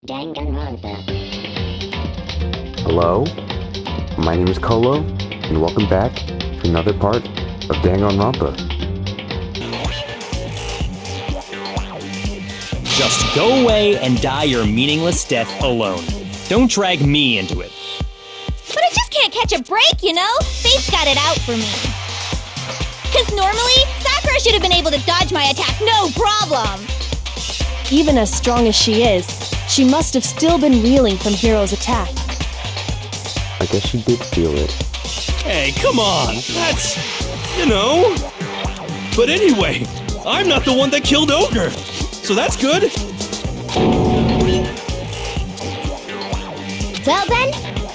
Danganronpa. Hello, my name is Kolo, and welcome back to another part of Danganronpa. Just go away and die your meaningless death alone. Don't drag me into it. But I just can't catch a break, you know? Fate's got it out for me. 'Cause normally, Sakura should have been able to dodge my attack, no problem! Even as strong as she is, she must have still been reeling from Hiro's attack. I guess she did feel it. Hey, come on! That's... But anyway, I'm not the one that killed Ogre! So that's good! Well then,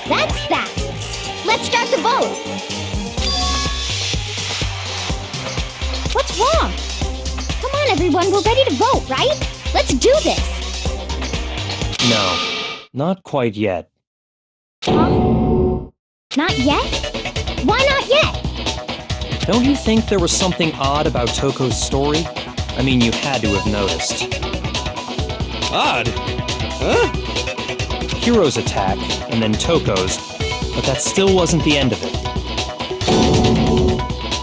that's that. Let's start the vote. What's wrong? Come on everyone, we're ready to vote, right? Let's do this! No, not quite yet. Huh? Not yet? Why not yet? Don't you think there was something odd about Toko's story? I mean, you had to have noticed. Odd? Huh? Hiro's attack, and then Toko's, but that still wasn't the end of it.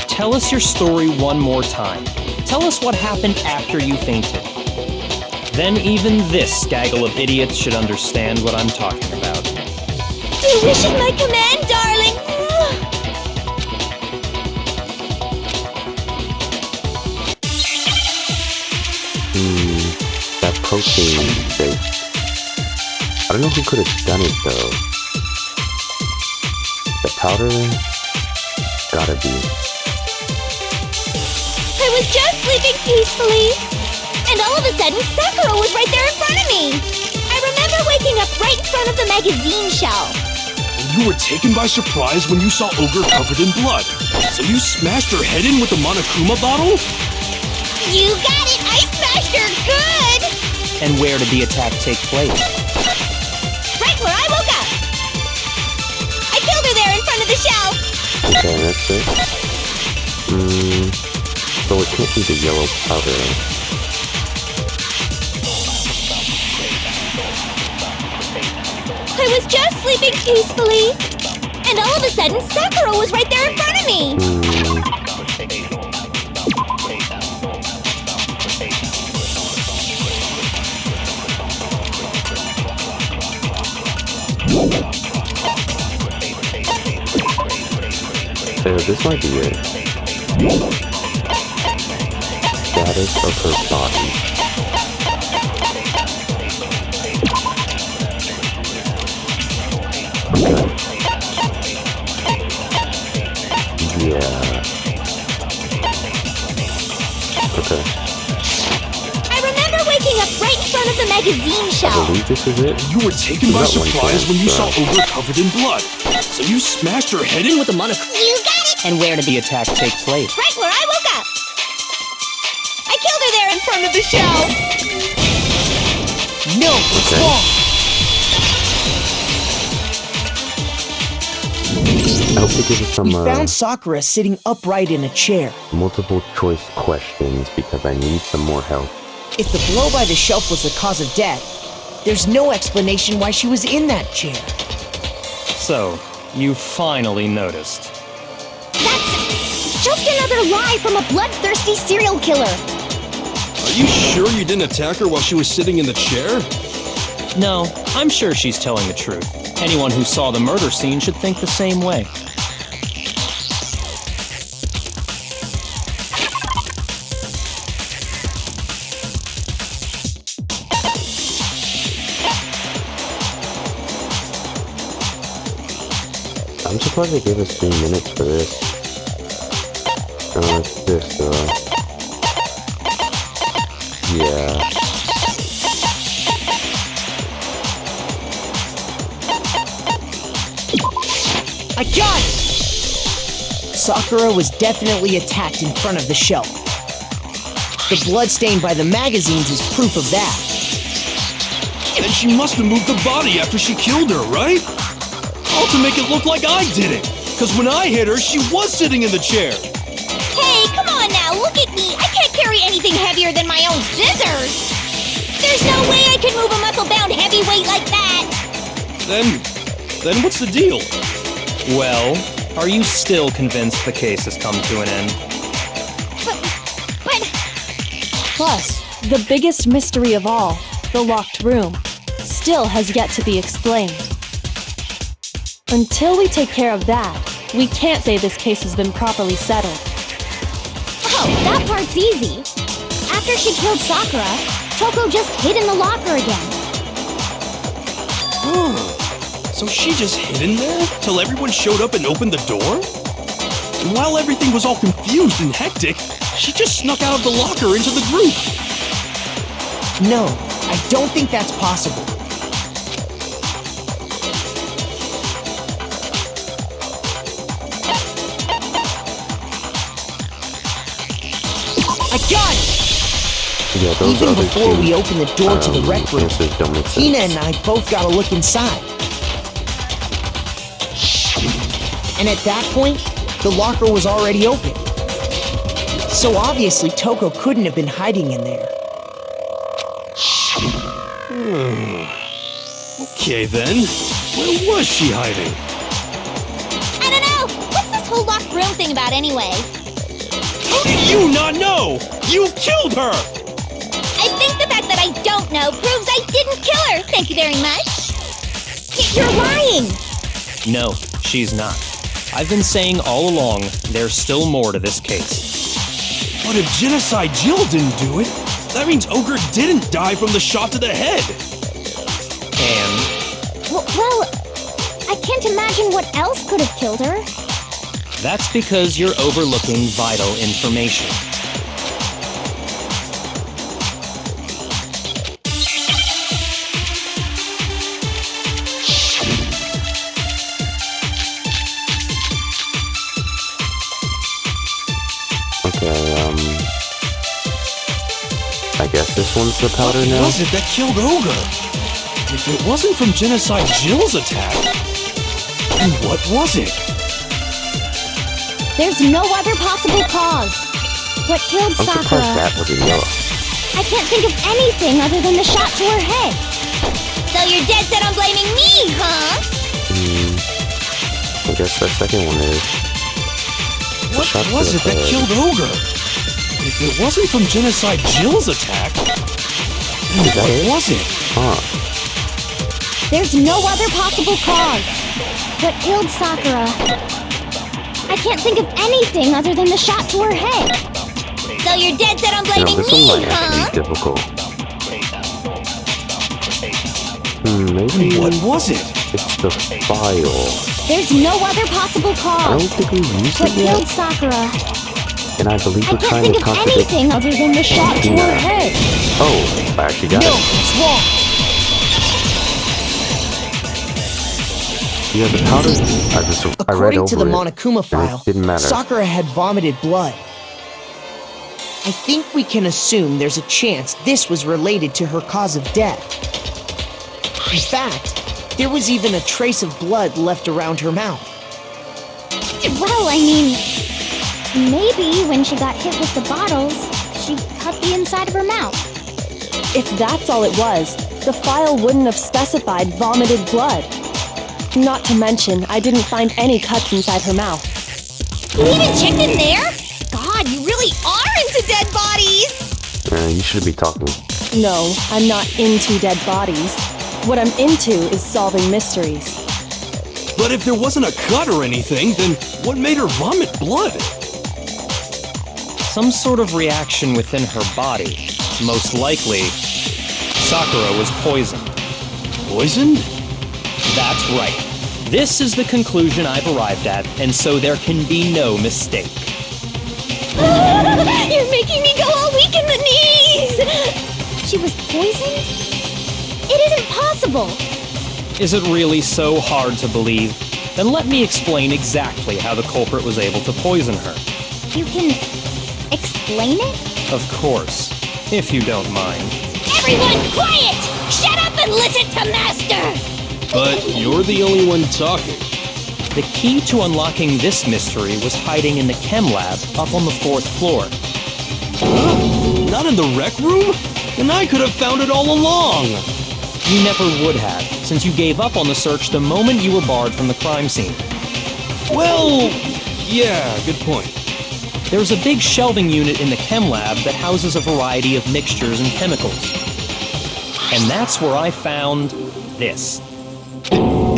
Tell us your story one more time. Tell us what happened after you fainted. Then even this gaggle of idiots should understand what I'm talking about. Your wish is my command, darling! That protein shake. I don't know who could have done it though. The powder? Gotta be. I was just sleeping peacefully, and all of a sudden, Sakura was right there in front of me! I remember waking up right in front of the magazine shelf. You were taken by surprise when you saw Ogre covered in blood. So you smashed her head in with the Monokuma bottle? You got it! I smashed her good! And where did the attack take place? Right where I woke up! I killed her there in front of the shelf! Okay, that's it. So it can't be the yellow powder. I was just sleeping peacefully, and all of a sudden, Sakura was right there in front of me! So this might be it. Status of her body. Okay. Yeah. Okay. I remember waking up right in front of the magazine I shelf. believe this is it. You were taken by Not one surprise when you saw chance, Ogre covered in blood. So you smashed her head in with the Monokuma. You got it! And where did the attack take place? Right where I woke up! I killed her there in front of the shelf! No, what's Okay. wrong? I hope they give us some We found Sakura sitting upright in a chair. multiple choice questions because I need some more help. If the blow by the shelf was the cause of death, there's no explanation why she was in that chair. So, you finally noticed. That's just another lie from a bloodthirsty serial killer! Are you sure you didn't attack her while she was sitting in the chair? No, I'm sure she's telling the truth. Anyone who saw the murder scene should think the same way. I'm surprised they gave us 3 minutes for this. It's this, yeah. I got it! Sakura was definitely attacked in front of the shelf. The blood stain by the magazines is proof of that. Then she must have moved the body after she killed her, right? All to make it look like I did it. Because when I hit her, she was sitting in the chair. Hey, come on now, look at me! I carry anything heavier than my own scissors! There's no way I can move a muscle-bound heavyweight wait like that! Then what's the deal? Well, are you still convinced the case has come to an end? But... Plus, the biggest mystery of all, the locked room, still has yet to be explained. Until we take care of that, we can't say this case has been properly settled. Oh, that part's easy. After she killed Sakura, Toko just hid in the locker again. So she just hid in there till everyone showed up and opened the door? And while everything was all confused and hectic, she just snuck out of the locker into the group. No, I don't think that's possible. I got it! Yeah, those Even other before two, we open the door to the rec room, answers don't make sense. Tina and I both gotta look inside. And at that point, the locker was already open. So obviously Toko couldn't have been hiding in there. Okay then, where was she hiding? I don't know! What's this whole locked room thing about anyway? How do you not know? You killed her! I think the fact that I don't know proves I didn't kill her! Thank you very much! You're lying! No, she's not. I've been saying all along, there's still more to this case. But if Genocide Jill didn't do it, that means Ogre didn't die from the shot to the head. And Well, I can't imagine what else could have killed her. that's because you're overlooking vital information. I guess this one's the powder What now? was it that killed Ogre? If it wasn't from Genocide Jill's attack, then what was it? There's no other possible cause. What killed I'm surprised Sakura? that wasn't yellow. I can't think of anything other than the shot to her head. So you're dead set on blaming me, huh? I guess that second one is. What shot to was the it that head. killed Ogre? If it wasn't from Genocide Jill's attack, then Is that what it? was it? Huh. There's no other possible cause. What killed Sakura? I can't think of anything other than the shot to her head. So you're dead set on You know, blaming this one me, might huh? actually be difficult. Maybe What was it? it's the file. There's no other possible I don't cause. think we used What it killed yet, Sakura? and I believe I we're can't trying think to of contradict. anything other than the shot to Tina. her head. Oh, I actually got No, it. it's wrong. Yeah, the powder. I read According over to the it, Monokuma and file, it didn't matter. Sakura had vomited blood. I think we can assume there's a chance this was related to her cause of death. In fact, there was even a trace of blood left around her mouth. Well, I mean, maybe when she got hit with the bottles, she cut the inside of her mouth. If that's all it was, the file wouldn't have specified vomited blood. Not to mention, I didn't find any cuts inside her mouth. You even checked in there? God, you really are into dead bodies! You should be talking. No, I'm not into dead bodies. What I'm into is solving mysteries. But if there wasn't a cut or anything, then what made her vomit blood? Some sort of reaction within her body. Most likely, Sakura was poisoned. Poisoned? That's right. This is the conclusion I've arrived at, and so there can be no mistake. You're making me go all weak in the knees! She was poisoned? It isn't possible! Is it really so hard to believe? Then let me explain exactly how the culprit was able to poison her. You can explain it? Of course, if you don't mind. Everyone quiet! Shut up and listen to Master! But you're the only one talking. The key to unlocking this mystery was hiding in the chem lab up on the 4th floor. Not in the rec room? Then I could have found it all along. You never would have, since you gave up on the search the moment you were barred from the crime scene. Well, yeah, good point. There's a big shelving unit in the chem lab that houses a variety of mixtures and chemicals. And that's where I found this.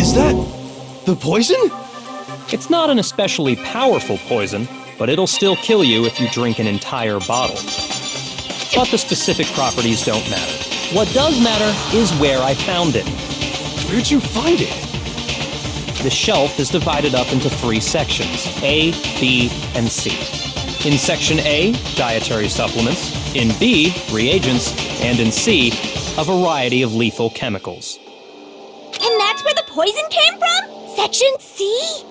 Is that the poison? It's not an especially powerful poison, but it'll still kill you if you drink an entire bottle. But the specific properties don't matter. What does matter is where I found it. Where'd you find it? The shelf is divided up into 3 sections, A, B, and C. In Section A, dietary supplements. In B, reagents. And in C, a variety of lethal chemicals. And that's where the poison came from? Section C?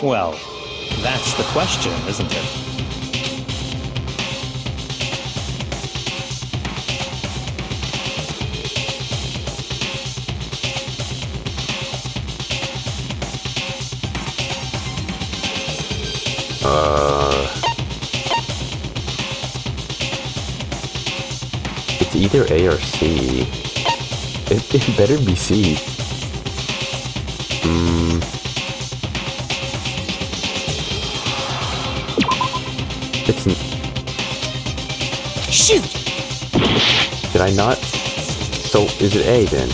Well, that's the question, isn't it? It's either A or C. It better be C. It's... Shoot! Did I not? So, is it A then?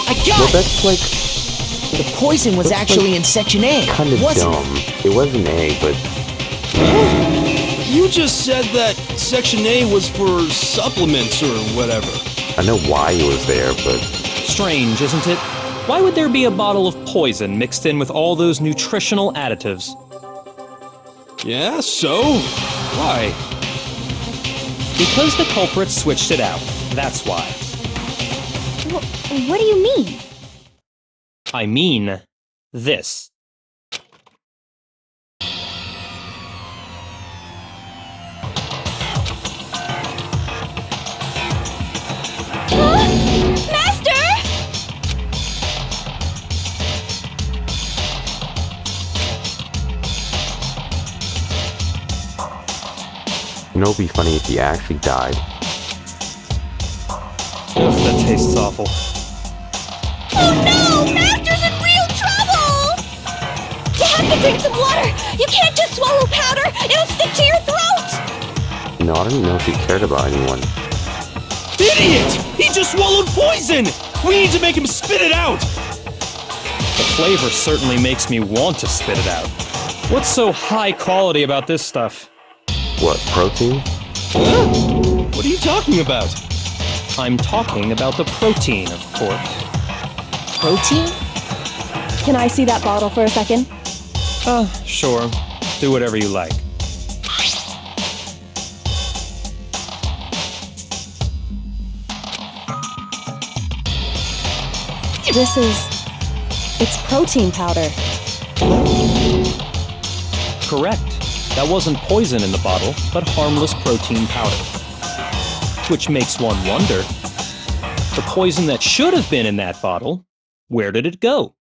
I got Well, it! that's like The poison was Looks actually like in Section A, kind of wasn't dumb. It wasn't A, but You just said that Section A was for supplements or whatever. I know why it was there, but Strange, isn't it? Why would there be a bottle of poison mixed in with all those nutritional additives? Yeah, so? Why? Because the culprits switched it out. That's why. What do you mean? I mean, this. Master! you know it'd be funny if he actually died. Ugh, that tastes awful. Oh no! Master's in real trouble! You have to drink some water! You can't just swallow powder! It'll stick to your throat! No, I didn't know if he cared about anyone. Idiot! He just swallowed poison! We need to make him spit it out! The flavor certainly makes me want to spit it out. What's so high quality about this stuff? What, protein? Huh? What are you talking about? I'm talking about the protein, of course. protein? Can I see that bottle for a second? Sure. Do whatever you like. It's protein powder. Correct. That wasn't poison in the bottle, but harmless protein powder. Which makes one wonder, the poison that should have been in that bottle, where did it go?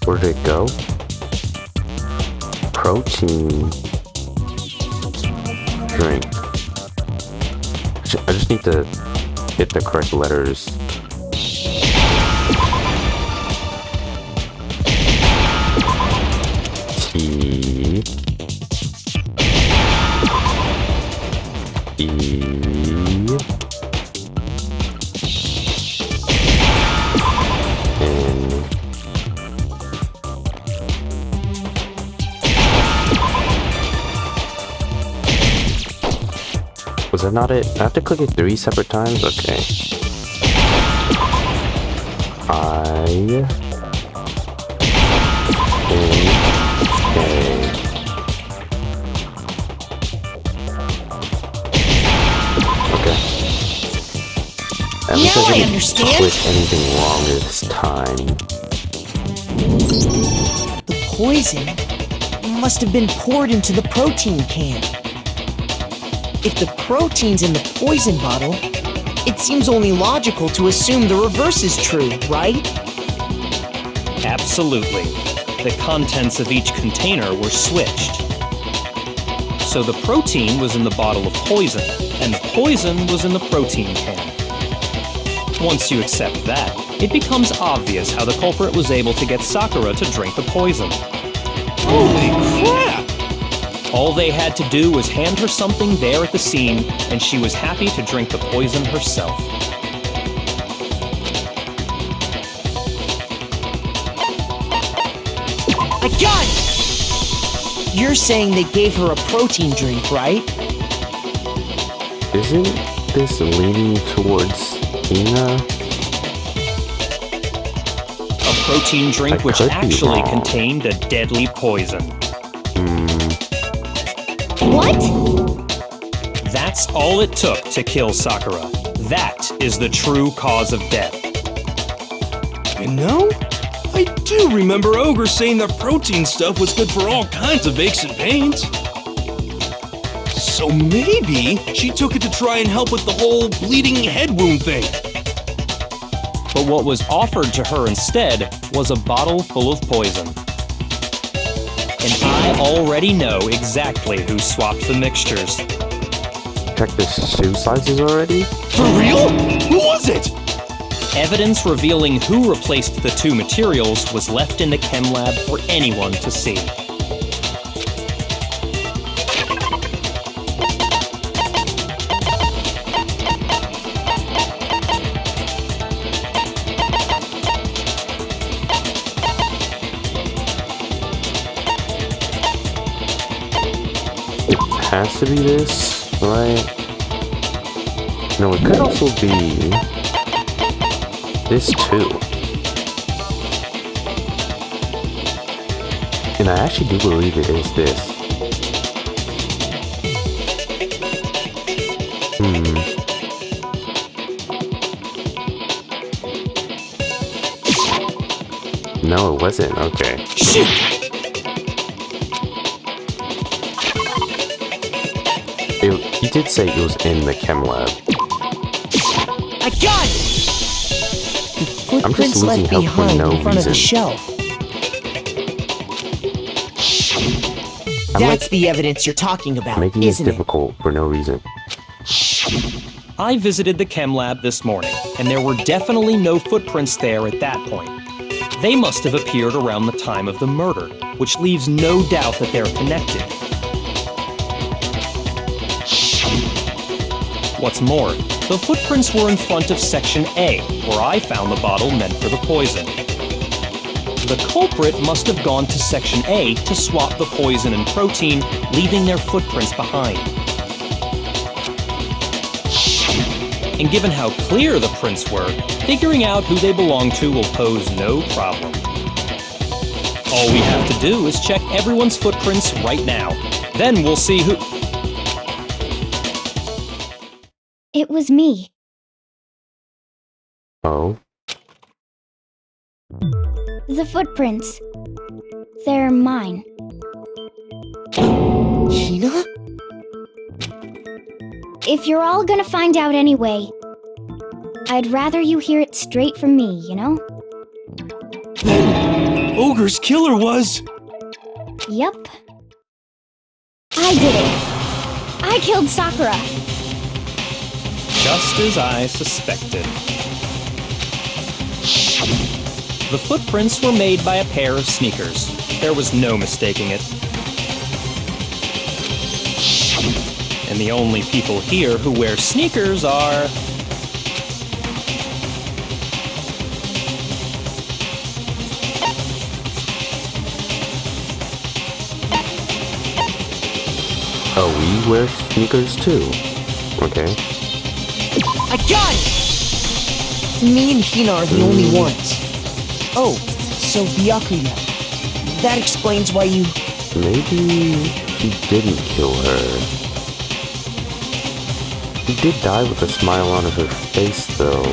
Where did it go? Protein drink. I just need to hit the correct letters. T E N Was that not it? I have to click it 3 separate times? Okay. I N A. Okay. At least Now I didn't understand. click anything wrong this time. The poison must have been poured into the protein can. If the protein's in the poison bottle, it seems only logical to assume the reverse is true, right? Absolutely. The contents of each container were switched. So the protein was in the bottle of poison, and the poison was in the protein can. Once you accept that, it becomes obvious how the culprit was able to get Sakura to drink the poison. Holy crap! All they had to do was hand her something there at the scene, and she was happy to drink the poison herself. I got it! You're saying they gave her a protein drink, right? Isn't this leaning towards Hina? A protein drink I which could be actually wrong. contained a deadly poison. What? That's all it took to kill Sakura. That is the true cause of death. You know, I do remember Ogre saying that protein stuff was good for all kinds of aches and pains. So maybe she took it to try and help with the whole bleeding head wound thing. But what was offered to her instead was a bottle full of poison. And I already know exactly who swapped the mixtures. Check the shoe sizes already? For real? Who was it? Evidence revealing who replaced the two materials was left in the chem lab for anyone to see. Has to be this, right? No, it could also be this too. And I actually do believe it is this. No, it wasn't. Okay. Shoot! He did say it was in the chem lab. I got it! The I'm just footprints losing left hope for behind no in front of the reason. shelf. I'm That's the evidence you're talking about, making this isn't it? difficult for no reason. I visited the chem lab this morning, and there were definitely no footprints there at that point. They must have appeared around the time of the murder, which leaves no doubt that they're connected. What's more, the footprints were in front of Section A, where I found the bottle meant for the poison. The culprit must have gone to Section A to swap the poison and protein, leaving their footprints behind. And given how clear the prints were, figuring out who they belong to will pose no problem. All we have to do is check everyone's footprints right now. Then we'll see who... It was me. Oh? The footprints. They're mine. Hina? If you're all gonna find out anyway, I'd rather you hear it straight from me, you know? Ogre's killer was... Yup. I did it. I killed Sakura. Just as I suspected. The footprints were made by a pair of sneakers. There was no mistaking it. And the only people here who wear sneakers are... Oh, we wear sneakers too. Okay. I got it! Me and Hina are the only ones. Oh, so Byakuya. That explains why you... Maybe he didn't kill her. He did die with a smile on her face, though.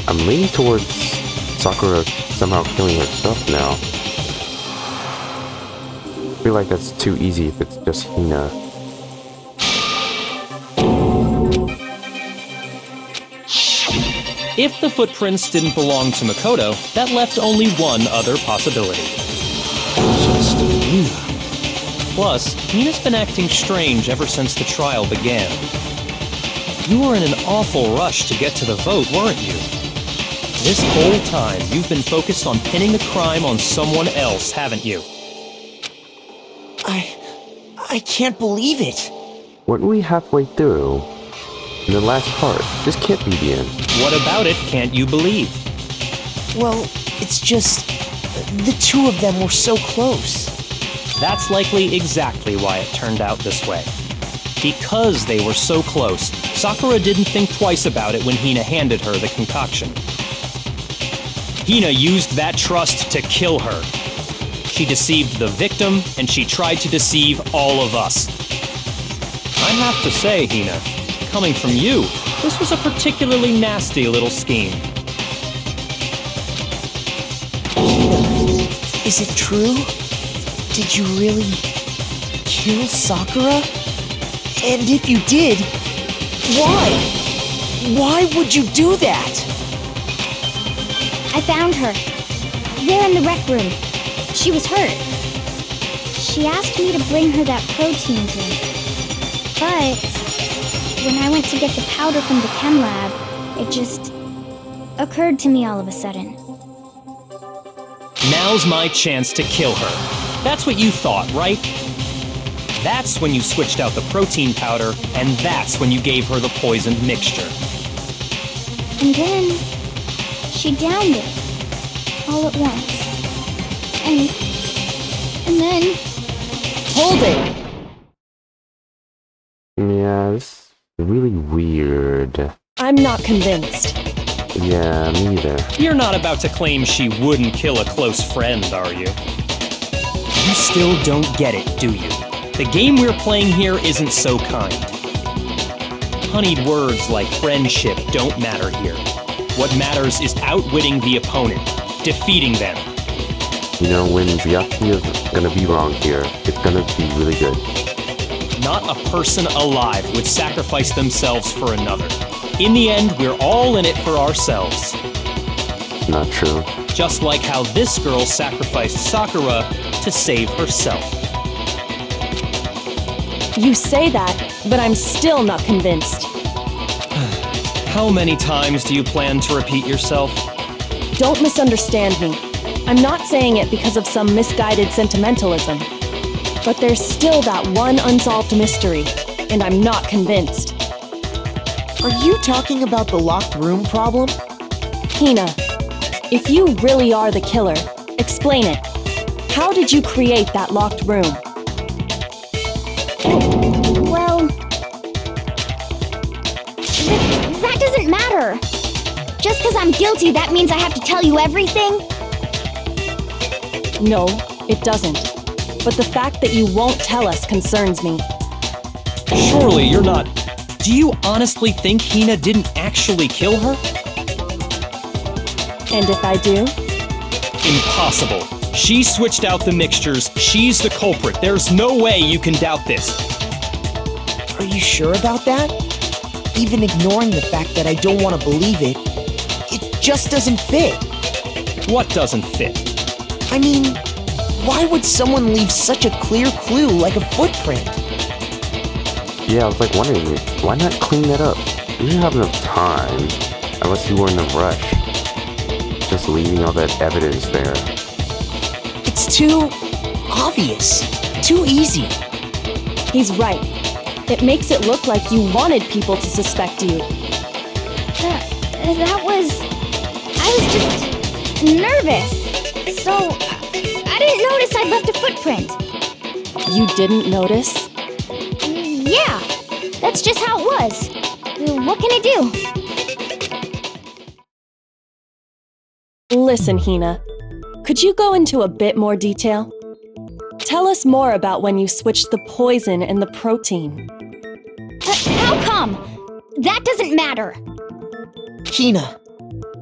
I'm leaning towards Sakura somehow killing herself now. I feel like that's too easy if it's just Hina. If the footprints didn't belong to Makoto, that left only one other possibility. Just Hina. Plus, Hina's been acting strange ever since the trial began. You were in an awful rush to get to the vote, weren't you? This whole time, you've been focused on pinning the crime on someone else, haven't you? I can't believe it. Weren't we halfway through? In the last part, this can't be the end. What about it can't you believe? Well, it's just the two of them were so close. That's likely exactly why it turned out this way. Because they were so close, Sakura didn't think twice about it when Hina handed her the concoction. Hina used that trust to kill her. She deceived the victim, and she tried to deceive all of us. I have to say, Hina, coming from you, this was a particularly nasty little scheme. Is it true? Did you really kill Sakura? And if you did, why? Why would you do that? I found her. There in the rec room. She was hurt. She asked me to bring her that protein drink. But when I went to get the powder from the chem lab, it just occurred to me all of a sudden. Now's my chance to kill her. That's what you thought, right? That's when you switched out the protein powder, and that's when you gave her the poisoned mixture. And then she downed it all at once. And then... Hold it! Yeah, this is really weird. I'm not convinced. Yeah, me neither. You're not about to claim she wouldn't kill a close friend, are you? You still don't get it, do you? The game we're playing here isn't so kind. Honeyed words like friendship don't matter here. What matters is outwitting the opponent, defeating them. You know, when Byakuya is gonna be wrong here, it's gonna be really good. Not a person alive would sacrifice themselves for another. In the end, we're all in it for ourselves. Not true. Just like how this girl sacrificed Sakura to save herself. You say that, but I'm still not convinced. How many times do you plan to repeat yourself? Don't misunderstand me. I'm not saying it because of some misguided sentimentalism. But there's still that one unsolved mystery, and I'm not convinced. Are you talking about the locked room problem? Hina, if you really are the killer, explain it. How did you create that locked room? Well... that doesn't matter. Just because I'm guilty, that means I have to tell you everything? No, it doesn't. But the fact that you won't tell us concerns me. Surely you're not... Do you honestly think Hina didn't actually kill her? And if I do? Impossible. She switched out the mixtures. She's the culprit. There's no way you can doubt this. Are you sure about that? Even ignoring the fact that I don't want to believe it, it just doesn't fit. What doesn't fit? I mean, why would someone leave such a clear clue like a footprint? Yeah, I was like wondering, why not clean that up? You didn't have enough time, unless you were in a rush. Just leaving all that evidence there. It's too obvious, too easy. He's right. It makes it look like you wanted people to suspect you. That was... I was just nervous. So, I didn't notice I'd left a footprint. You didn't notice? Yeah, that's just how it was. What can I do? Listen, Hina. Could you go into a bit more detail? Tell us more about when you switched the poison and the protein. How come? That doesn't matter. Hina,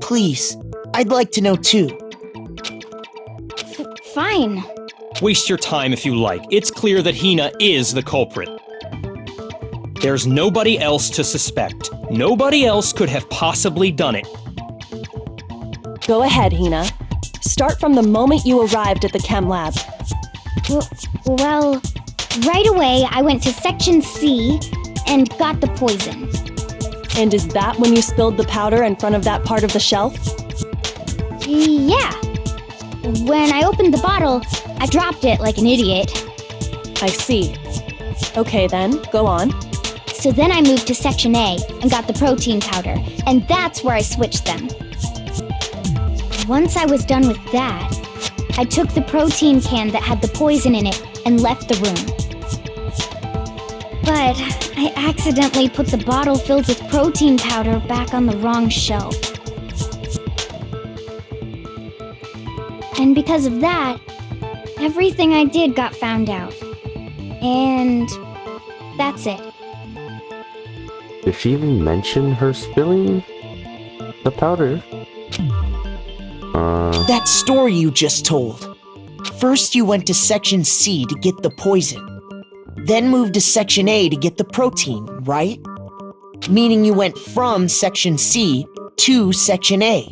please, I'd like to know too. Fine. Waste your time if you like. It's clear that Hina is the culprit. There's nobody else to suspect. Nobody else could have possibly done it. Go ahead, Hina. Start from the moment you arrived at the chem lab. Well, right away I went to Section C and got the poison. And is that when you spilled the powder in front of that part of the shelf? Yeah. When I opened the bottle, I dropped it like an idiot. I see. Okay then, go on. So then I moved to Section A and got the protein powder, and that's where I switched them. Once I was done with that, I took the protein can that had the poison in it and left the room. But I accidentally put the bottle filled with protein powder back on the wrong shelf. And because of that, everything I did got found out. And that's it. Did she even mention her spilling the powder? That story you just told. First you went to Section C to get the poison, then moved to Section A to get the protein, right? Meaning you went from Section C to Section A.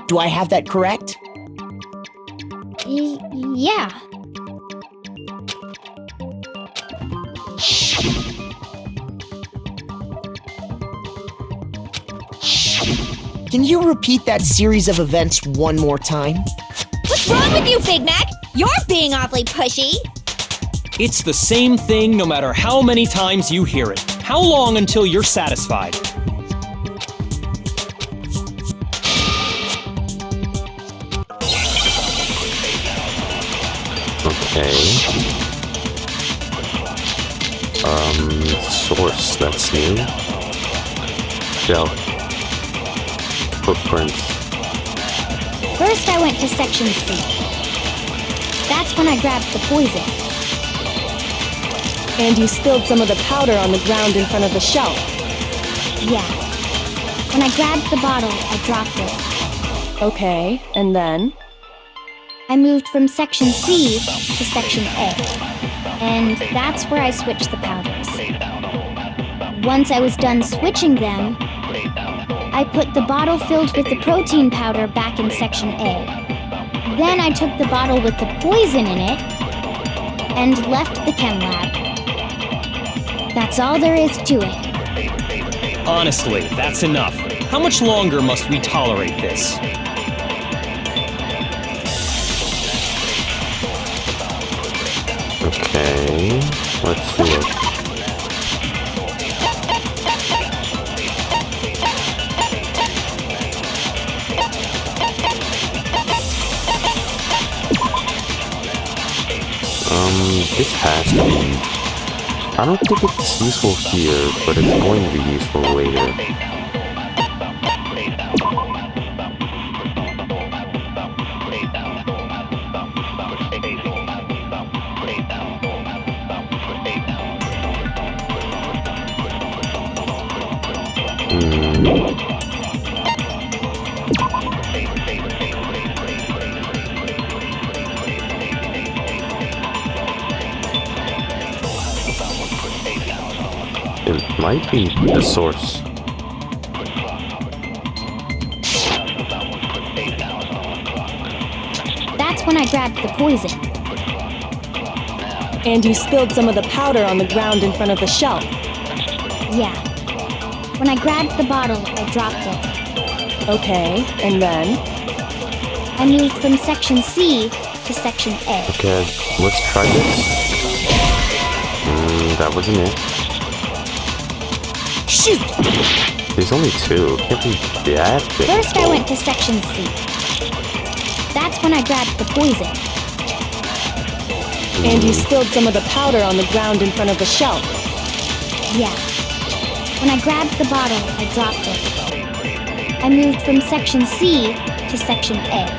Do I have that correct? Yeah. Can you repeat that series of events one more time? What's wrong with you, Big Mac? You're being awfully pushy. It's the same thing no matter how many times you hear it. How long until you're satisfied? Okay. Source, that's new. Shelf. Footprints. First I went to Section C. That's when I grabbed the poison. And you spilled some of the powder on the ground in front of the shelf. Yeah. When I grabbed the bottle, I dropped it. Okay, and then? I moved from Section C to Section A. And that's where I switched the powders. Once I was done switching them, I put the bottle filled with the protein powder back in Section A. Then I took the bottle with the poison in it and left the chem lab. That's all there is to it. Honestly, that's enough. How much longer must we tolerate this? Okay, let's do it. This has to be... I don't think it's useful here, but it's going to be useful later. It might be the source. That's when I grabbed the poison. And you spilled some of the powder on the ground in front of the shelf. Yeah. When I grabbed the bottle, I dropped it. Okay, and then? I moved from Section C to Section A. Okay, let's try this. That wasn't it. Shoot! There's only two. Can't be that big. First I went to Section C. That's when I grabbed the poison. And you spilled some of the powder on the ground in front of the shelf. Yeah. When I grabbed the bottle, I dropped it. I moved from Section C to Section A.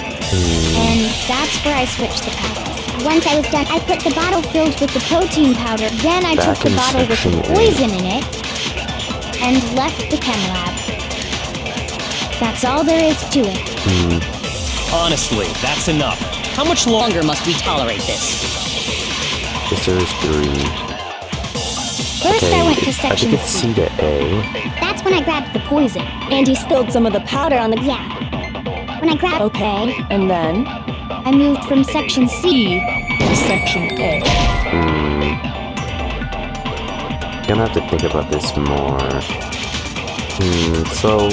And that's where I switched the powders. Once I was done, I put the bottle filled with the protein powder. Then I took Back the in bottle with the section A. poison in it and left the chem lab. That's all there is to it. Honestly, that's enough. How much longer must we tolerate this? Yes, there is 3. First, I went to I section think it's C. C to A. That's when I grabbed the poison. And you spilled some of the powder on the... Yeah. When I grabbed Okay, and then? I moved from section C. To section A. Gonna have to think about this more. So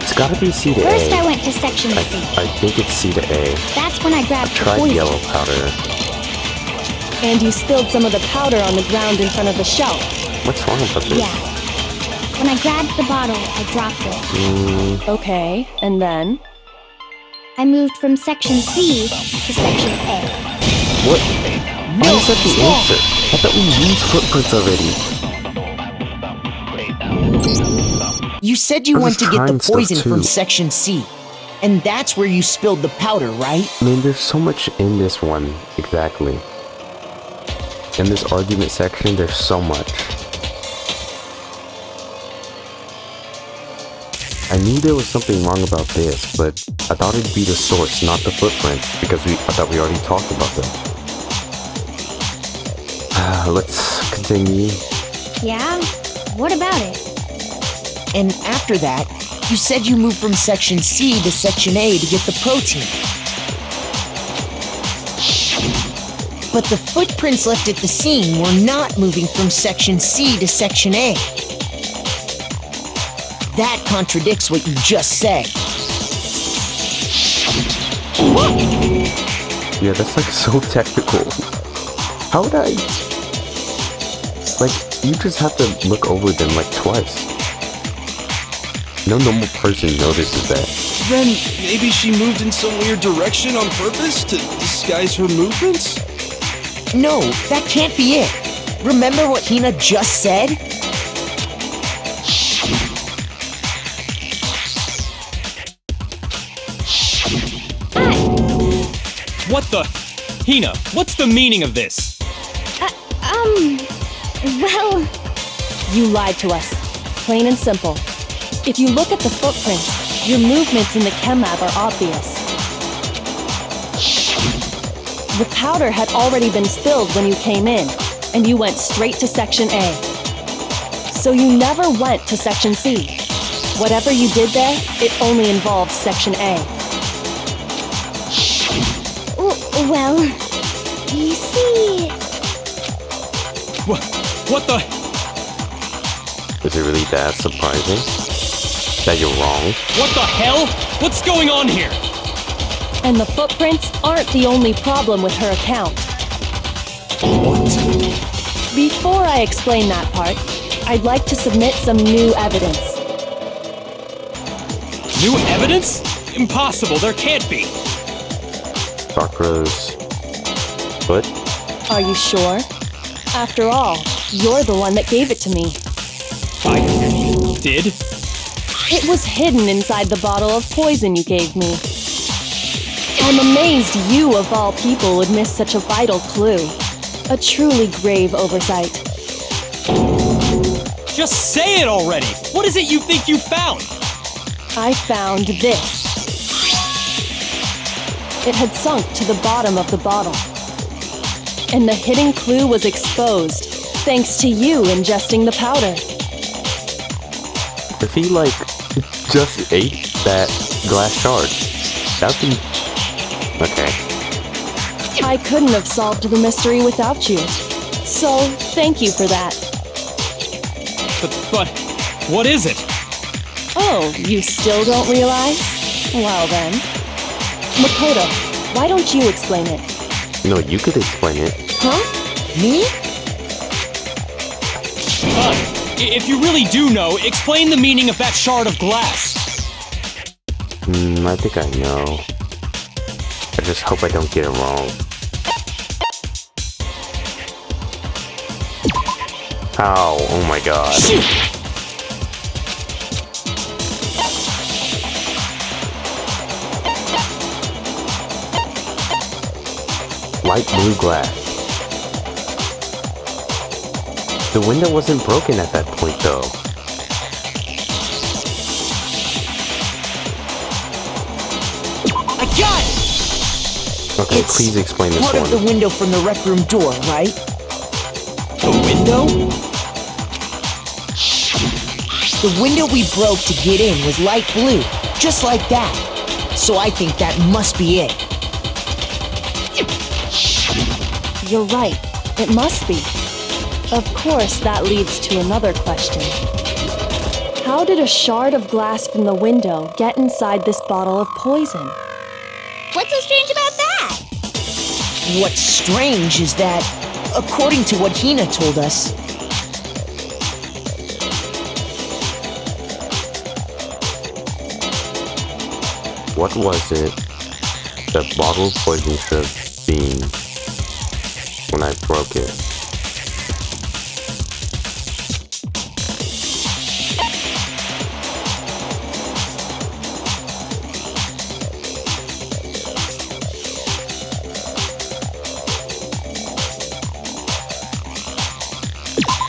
it's gotta be C to A. First, I went to section C. I think it's C to A. That's when I grabbed the Tried poison. yellow powder. And you spilled some of the powder on the ground in front of the shelf. What's wrong with this? Yeah. When I grabbed the bottle, I dropped it. Okay, and then? I moved from section C to section A. What? Why is that the answer? I thought we used footprints already. You said you I was went to get the trying stuff poison from too. section C. And that's where you spilled the powder, right? I mean, there's so much in this one, exactly. In this argument section, there's so much. I knew there was something wrong about this, but I thought it'd be the source, not the footprints, because I thought we already talked about them. Let's continue. Yeah? What about it? And after that, you said you moved from section C to section A to get the protein. But the footprints left at the scene were not moving from section C to section A. That contradicts what you just said. Yeah, that's like so technical. How would I... Like, you just have to look over them like twice. No normal person notices that. Then maybe she moved in some weird direction on purpose to disguise her movements? No, that can't be it. Remember what Hina just said? What the? Hina, what's the meaning of this? Well, You lied to us. Plain and simple. If you look at the footprints, your movements in the chem lab are obvious. The powder had already been spilled when you came in, and you went straight to section A. So you never went to section C. Whatever you did there, it only involved section A. well, you see... What the? Is it really that surprising? That you're wrong? What the hell? What's going on here? And the footprints aren't the only problem with her account. What? Before I explain that part, I'd like to submit some new evidence. New evidence? Impossible, there can't be. Sakura's foot? Are you sure? After all, you're the one that gave it to me. I did? It was hidden inside the bottle of poison you gave me. I'm amazed you, of all people, would miss such a vital clue. A truly grave oversight. Just say it already! What is it you think you found? I found this. It had sunk to the bottom of the bottle. And the hidden clue was exposed, thanks to you ingesting the powder. If he, like, just ate that glass shard, that'd be... Okay. I couldn't have solved the mystery without you. So, thank you for that. But, what is it? Oh, you still don't realize? Well then. Makoto, why don't you explain it? No, you could explain it. Huh? Me? Fine. If you really do know, explain the meaning of that shard of glass. I think I know. I just hope I don't get it wrong. Ow, oh my god. Shoot! light blue glass. The window wasn't broken at that point, though. I got it! Okay, It's please explain this part one. of the window from the rec room door, right? The window? The window we broke to get in was light blue, just like that. So I think that must be it. You're right. It must be. Of course, that leads to another question. How did a shard of glass from the window get inside this bottle of poison? What's so strange about that? What's strange is that, according to what Hina told us, What was it the bottle of poison should have been when I broke it?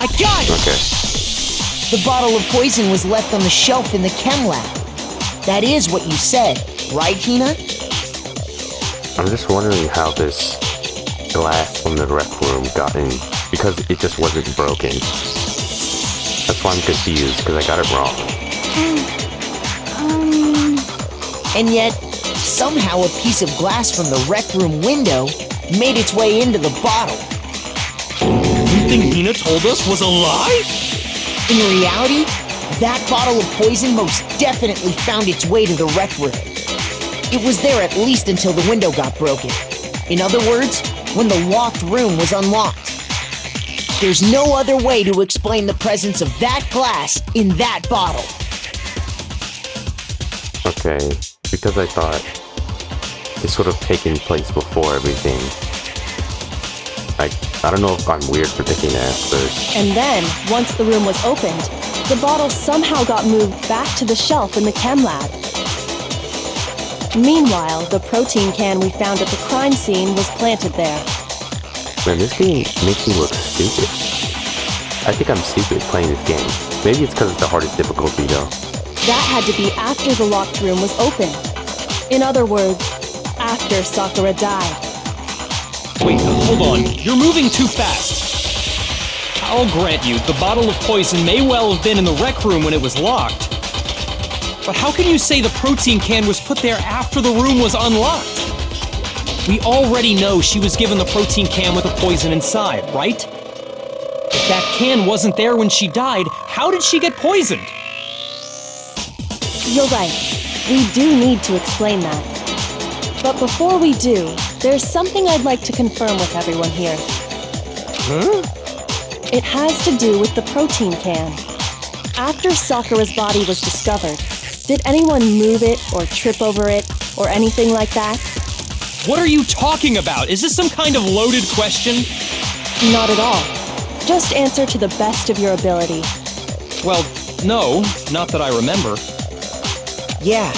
I got it! Okay. The bottle of poison was left on the shelf in the chem lab. That is what you said, right, Hina? I'm just wondering how this glass from the rec room got in, because it just wasn't broken. That's why I'm confused, because I got it wrong. And yet, somehow a piece of glass from the rec room window made its way into the bottle. Everything Hina told us was a lie? In reality, that bottle of poison most definitely found its way to the rec room. It was there at least until the window got broken. In other words, when the locked room was unlocked. There's no other way to explain the presence of that glass in that bottle. Okay, because I thought this would have taken place before everything. I don't know if I'm weird for thinking that, but And then, once the room was opened, the bottle somehow got moved back to the shelf in the chem lab. Meanwhile, the protein can we found at the crime scene was planted there. man, this game makes me look stupid. I think I'm stupid playing this game. Maybe it's because it's the hardest difficulty, though. That had to be after the locked room was opened. In other words, after Sakura died. Wait, hold on. You're moving too fast. I'll grant you, the bottle of poison may well have been in the rec room when it was locked. But how can you say the protein can was put there after the room was unlocked? We already know she was given the protein can with the poison inside, right? If that can wasn't there when she died, how did she get poisoned? You're right. We do need to explain that. But before we do, there's something I'd like to confirm with everyone here. Huh? It has to do with the protein can. After Sakura's body was discovered, did anyone move it or trip over it or anything like that? What are you talking about? Is this some kind of loaded question? Not at all. Just answer to the best of your ability. Well, no, not that I remember. Yeah,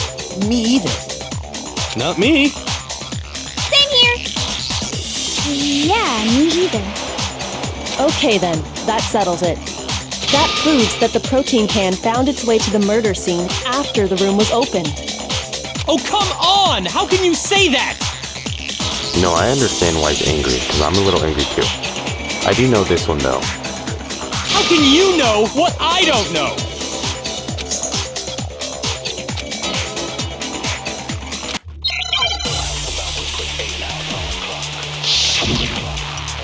me either. Not me. Same here. Yeah, me either. Okay then, that settles it. That proves that the protein can found its way to the murder scene after the room was opened. Oh, come on! How can you say that? You know, I understand why he's angry, because I'm a little angry too. I do know this one, though. How can you know what I don't know?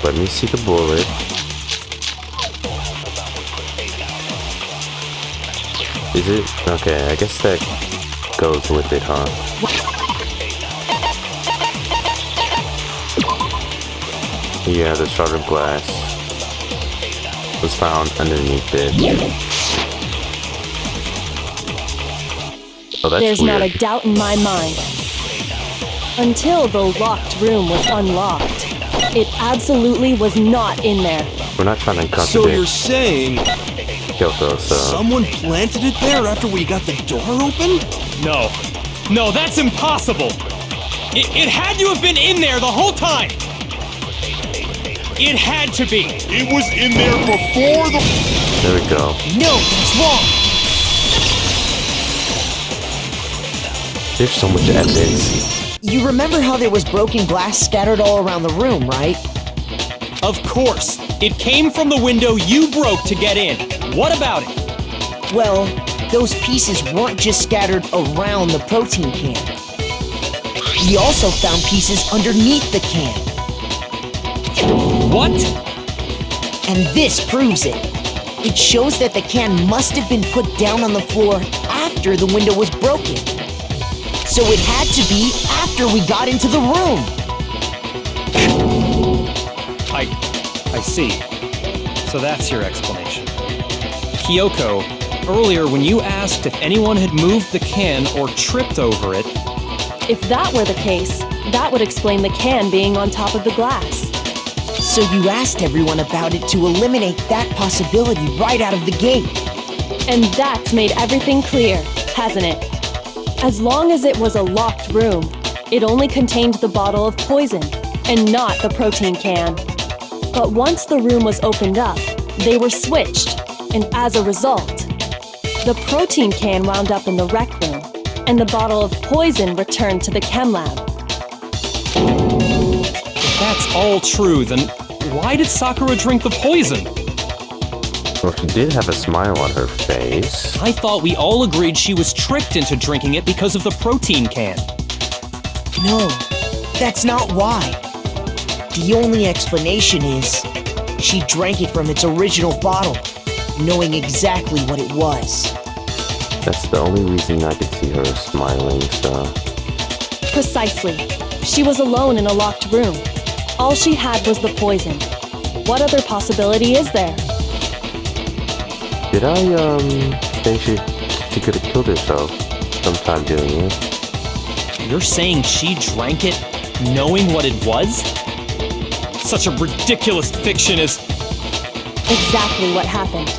Let me see the bullet. Is it? Okay, I guess that goes with it, huh? Yeah, the shard of glass was found underneath it. Oh, that's There's weird. not a doubt in my mind. Until the locked room was unlocked, it absolutely was not in there. We're not trying to contradict So you're saying Kyoto, so... someone planted it there after we got the door open? No. No, that's impossible. It had to have been in there the whole time. It had to be! It was in there before the... There we go. No, that's wrong. There's so much evidence. You remember how there was broken glass scattered all around the room, right? Of course! It came from the window you broke to get in. What about it? Well, those pieces weren't just scattered around the protein can. We also found pieces underneath the can. What? And this proves it. It shows that the can must have been put down on the floor after the window was broken. So it had to be after we got into the room. I see. So that's your explanation. Kyoko, earlier when you asked if anyone had moved the can or tripped over it, If that were the case, that would explain the can being on top of the glass. So you asked everyone about it to eliminate that possibility right out of the gate. And that's made everything clear, hasn't it? As long as it was a locked room, it only contained the bottle of poison, and not the protein can. But once the room was opened up, they were switched, and as a result, the protein can wound up in the rec room, and the bottle of poison returned to the chem lab. if that's all true, then why did Sakura drink the poison? Well, she did have a smile on her face. I thought we all agreed she was tricked into drinking it because of the protein can. No, that's not why. The only explanation is she drank it from its original bottle, knowing exactly what it was. That's the only reason I could see her smiling, so... Precisely. She was alone in a locked room. All she had was the poison. What other possibility is there? Did I, think she could have killed herself sometime doing it? You're saying she drank it knowing what it was? Such a ridiculous fiction is... Exactly what happened.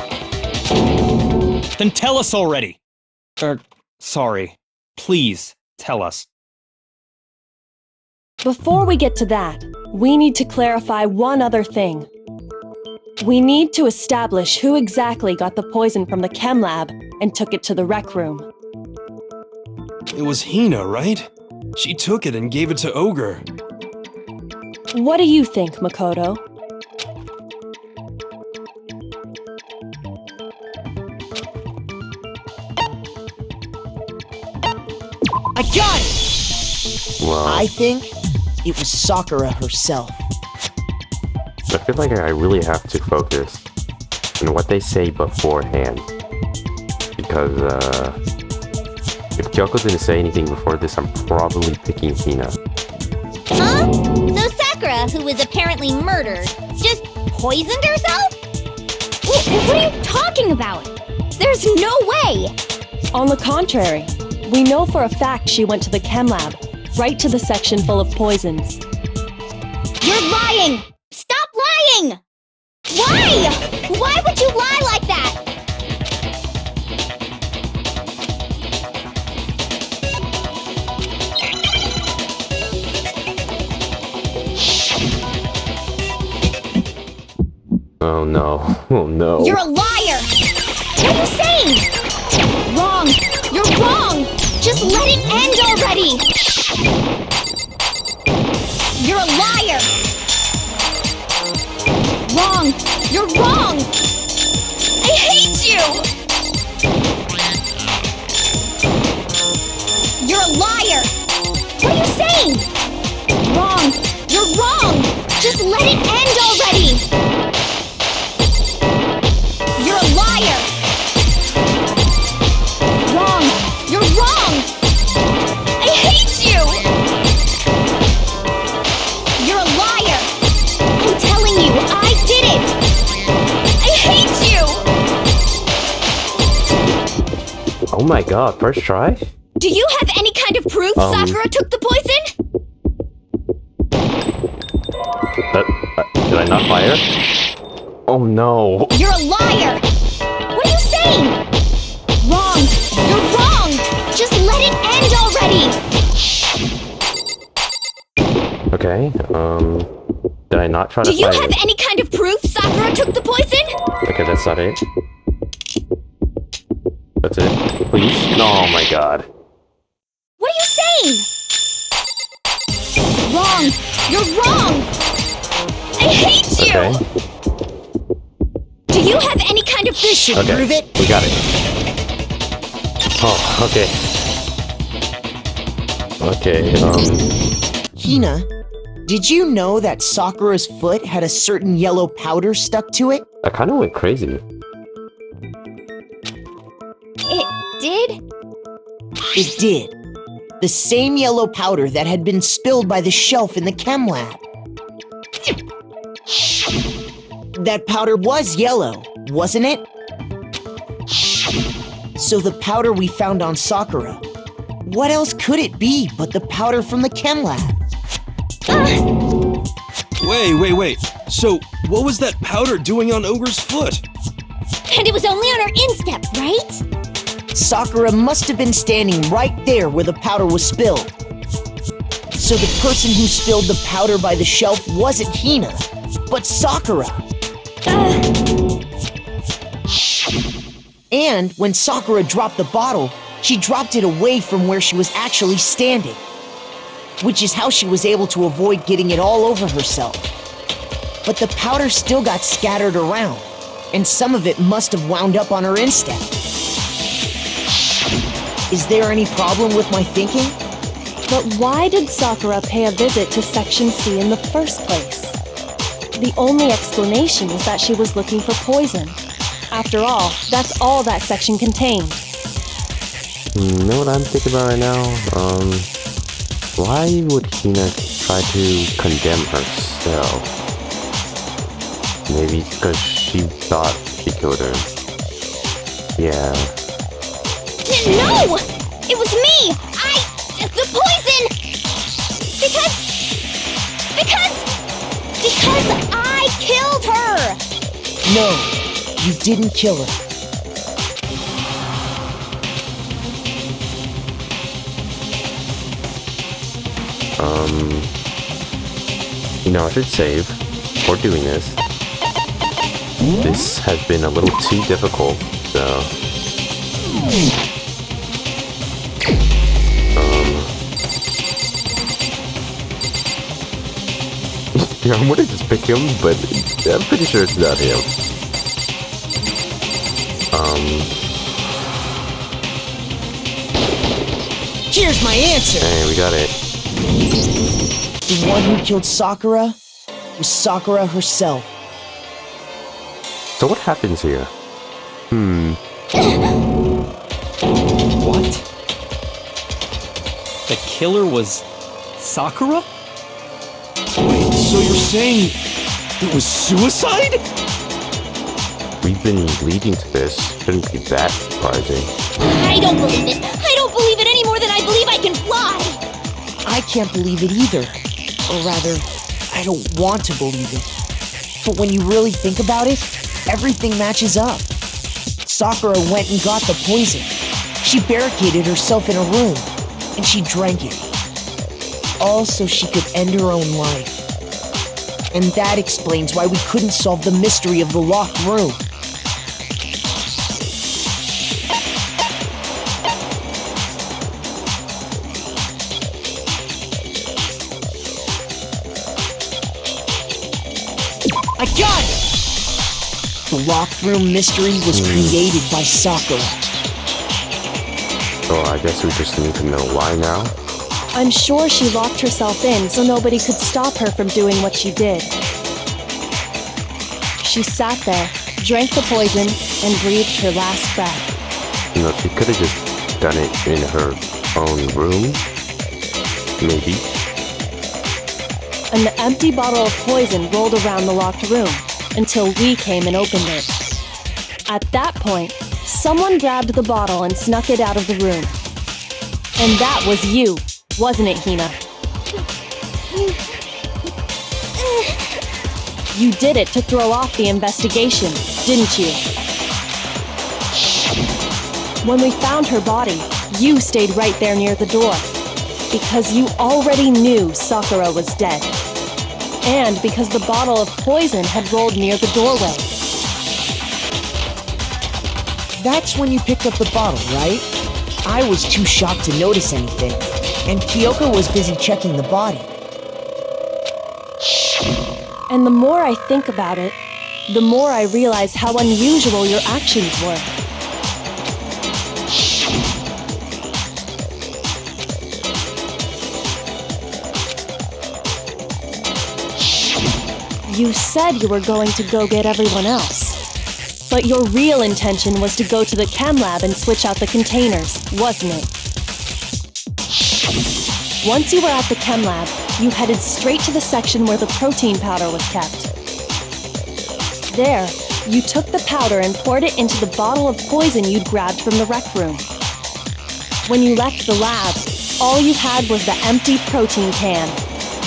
Then tell us already! Sorry. Please, tell us. Before we get to that, we need to clarify one other thing. We need to establish who exactly got the poison from the chem lab and took it to the rec room. It was Hina, right? She took it and gave it to Ogre. What do you think, Makoto? I got it! Well, I think it was Sakura herself. I feel like I really have to focus on what they say beforehand. Because, if Kyoko didn't say anything before this, I'm probably picking Hina. Huh? So Sakura, who was apparently murdered, just poisoned herself? What are you talking about? There's no way! On the contrary, we know for a fact she went to the chem lab, right to the section full of poisons. You're lying! Stop lying! Why? Why would you lie like that? Oh no. Oh no. You're a liar! What are you saying? Wrong! You're wrong! Just let it end already! You're a liar! Wrong! You're wrong! I hate you! You're a liar! What are you saying? Wrong! You're wrong! Just let it end already! You're a liar! Wrong! You're wrong! I hate you! You're a liar! I'm telling you, I did it! I hate you! Oh my god, first try? Do you have any kind of proof Sakura took the poison? Did I not fire? Oh no. You're a liar! What are you saying? Wrong! You're wrong! Just let it end already! Okay, Did I not try to Do you fight have it? any kind of proof Sakura took the poison? Okay, that's not it. That's it. Please? Oh my god. What are you saying? Wrong! You're wrong! I hate you! Okay. Do you have any kind of This should Okay. prove it. We got it. Oh, okay. Okay, Hina, did you know that Sakura's foot had a certain yellow powder stuck to it? I kind of went crazy. It did? It did. The same yellow powder that had been spilled by the shelf in the chem lab. That powder was yellow, wasn't it? So the powder we found on Sakura, what else could it be but the powder from the chem lab? Wait. So, what was that powder doing on Ogre's foot? And it was only on her instep, right? Sakura must have been standing right there where the powder was spilled. So the person who spilled the powder by the shelf wasn't Hina, but Sakura. And when Sakura dropped the bottle, she dropped it away from where she was actually standing, which is how she was able to avoid getting it all over herself. But the powder still got scattered around, and some of it must have wound up on her instep. Is there any problem with my thinking? But why did Sakura pay a visit to Section C in the first place? The only explanation is that she was looking for poison. After all, that's all that section contained. You know what I'm thinking about right now? Why would Hina try to condemn herself? Maybe because she thought she killed her. Yeah. No! It was me! The poison! Because I killed her! No, you didn't kill her. You know, I should save for doing this. This has been a little too difficult, so... Yeah, I wanted to just pick him, but I'm pretty sure it's not him. Here's my answer. Hey, we got it. The one who killed Sakura was Sakura herself. So what happens here? What? The killer was Sakura? Wait, so you're saying it was suicide? We've been leading to this. Shouldn't be that surprising. I don't believe it! I don't believe it any more than I believe I can fly! I can't believe it either. Or rather, I don't want to believe it. But when you really think about it, everything matches up. Sakura went and got the poison. She barricaded herself in a room, and she drank it. All so she could end her own life. And that explains why we couldn't solve the mystery of the locked room. I got it! The locked room mystery was created by Sakura. So I guess we just need to know why now. I'm sure she locked herself in so nobody could stop her from doing what she did. She sat there, drank the poison, and breathed her last breath. You know, she could have just done it in her own room. Maybe. And the empty bottle of poison rolled around the locked room until we came and opened it. At that point, someone grabbed the bottle and snuck it out of the room. And that was you, wasn't it, Hina? You did it to throw off the investigation, didn't you? When we found her body, you stayed right there near the door, because you already knew Sakura was dead. and because the bottle of poison had rolled near the doorway. That's when you picked up the bottle, right? I was too shocked to notice anything, and Kyoko was busy checking the body. And the more I think about it, the more I realize how unusual your actions were. You said you were going to go get everyone else. But your real intention was to go to the chem lab and switch out the containers, wasn't it? Once you were at the chem lab, you headed straight to the section where the protein powder was kept. There, you took the powder and poured it into the bottle of poison you'd grabbed from the rec room. When you left the lab, all you had was the empty protein can.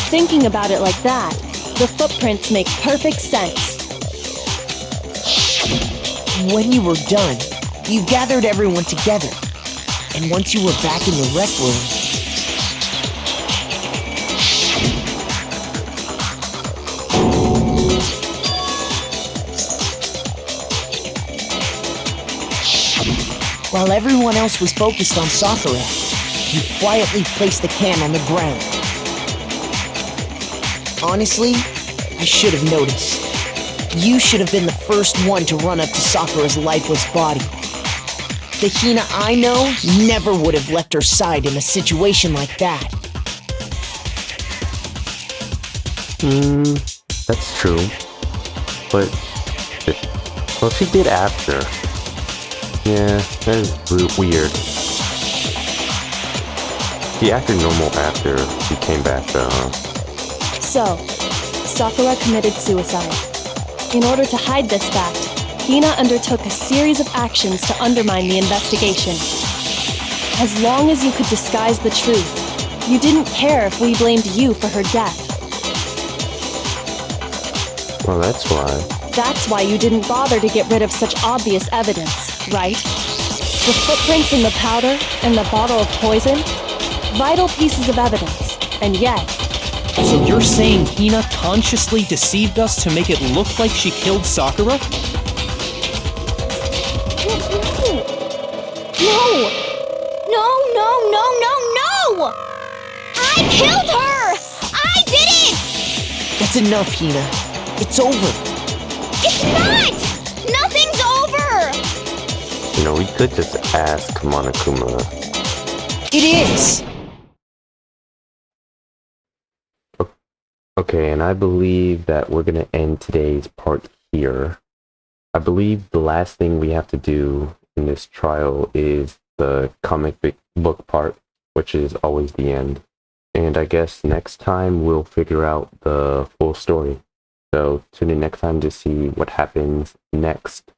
Thinking about it like that, the footprints make perfect sense. When you were done, you gathered everyone together. And once you were back in the rec room, while everyone else was focused on Sakura, you quietly placed the can on the ground. Honestly, I should have noticed. You should have been the first one to run up to Sakura's lifeless body. The Hina I know never would have left her side in a situation like that. That's true. But, well, she did after. Yeah, that is weird. She acted normal after she came back, though. So, Sakura committed suicide. In order to hide this fact, Hina undertook a series of actions to undermine the investigation. As long as you could disguise the truth, you didn't care if we blamed you for her death. Well, that's why. That's why you didn't bother to get rid of such obvious evidence, right? The footprints in the powder and the bottle of poison? Vital pieces of evidence, and yet... So you're saying Hina consciously deceived us to make it look like she killed Sakura? No! I killed her! I did it! That's enough, Hina. It's over. It's not! Nothing's over! You know, we could just ask Monokuma. It is! Okay, and I believe that we're gonna end today's part here. I believe the last thing we have to do in this trial is the comic book part, which is always the end. And I guess next time we'll figure out the full story. So tune in next time to see what happens next.